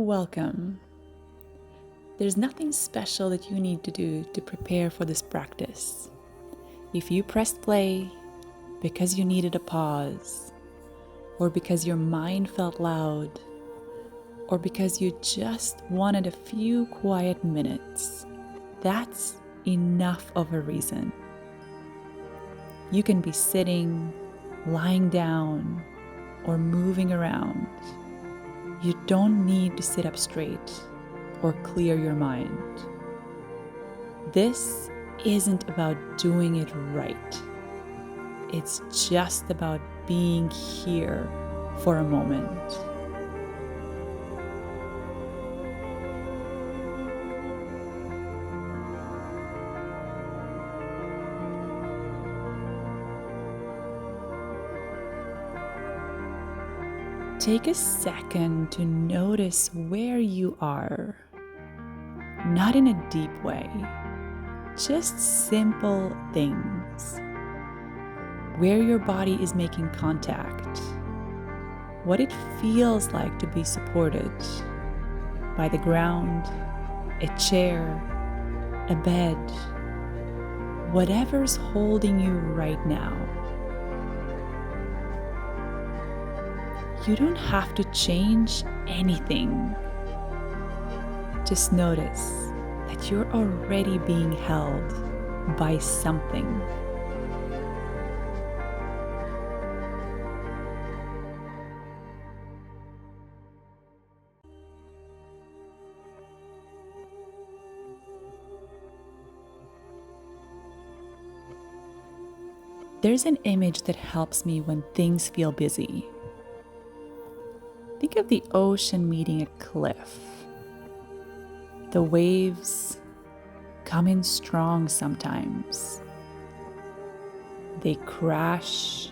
Welcome. There's nothing special that you need to do to prepare for this practice. If you pressed play because you needed a pause, or because your mind felt loud, or because you just wanted a few quiet minutes, that's enough of a reason. You can be sitting, lying down, or moving around. You don't need to sit up straight or clear your mind. This isn't about doing it right. It's just about being here for a moment. Take a second to notice where you are. Not in a deep way, just simple things. Where your body is making contact. What it feels like to be supported by the ground, a chair, a bed, whatever's holding you right now. You don't have to change anything. Just notice that you're already being held by something. There's an image that helps me when things feel busy. Think of the ocean meeting a cliff. The waves come in strong sometimes. They crash,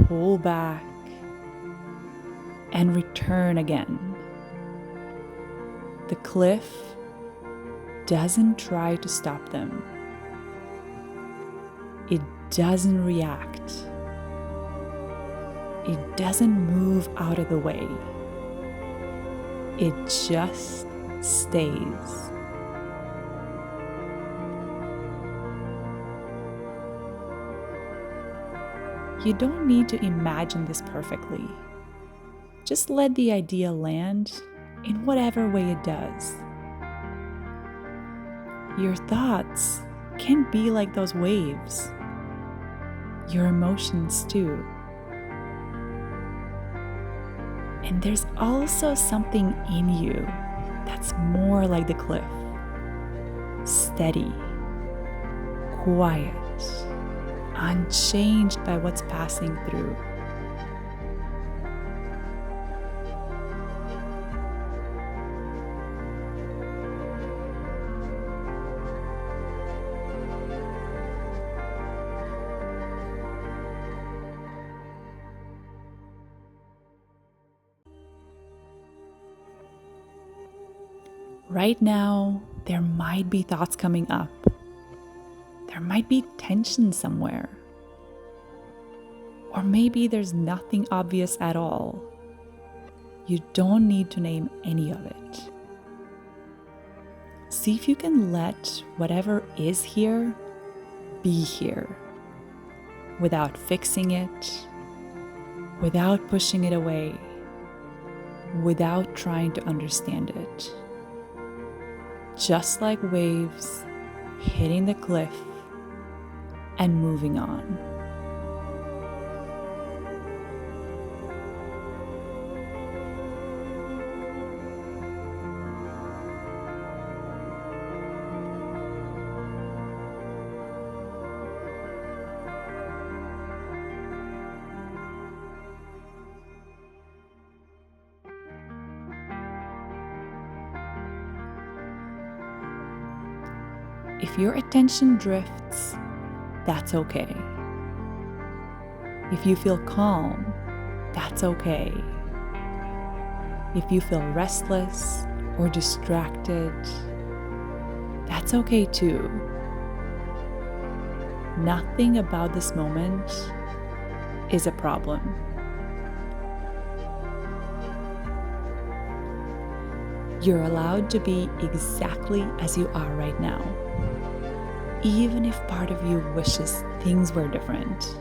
pull back, and return again. The cliff doesn't try to stop them. It doesn't react. It doesn't move out of the way. It just stays. You don't need to imagine this perfectly. Just let the idea land in whatever way it does. Your thoughts can be like those waves. Your emotions too. And there's also something in you that's more like the cliff. Steady, quiet, unchanged by what's passing through. Right now, there might be thoughts coming up. There might be tension somewhere. Or maybe there's nothing obvious at all. You don't need to name any of it. See if you can let whatever is here be here, without fixing it, without pushing it away, without trying to understand it. Just like waves hitting the cliff and moving on. If your attention drifts, that's okay. If you feel calm, that's okay. If you feel restless or distracted, that's okay too. Nothing about this moment is a problem. You're allowed to be exactly as you are right now, even if part of you wishes things were different.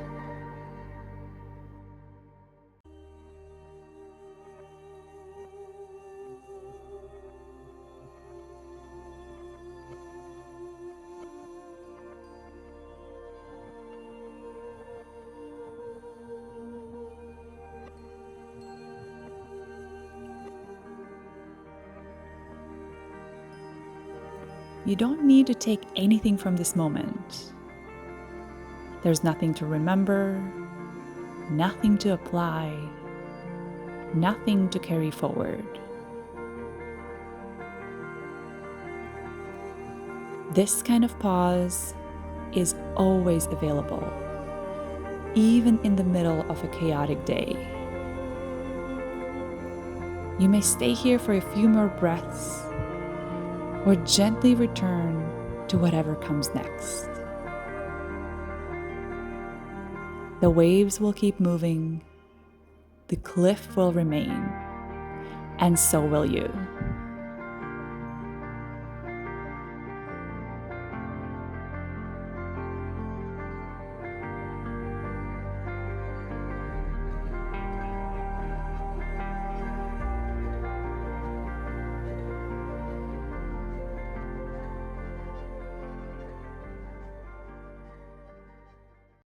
You don't need to take anything from this moment. There's nothing to remember, nothing to apply, nothing to carry forward. This kind of pause is always available, even in the middle of a chaotic day. You may stay here for a few more breaths, or gently return to whatever comes next. The waves will keep moving, the cliff will remain, and so will you.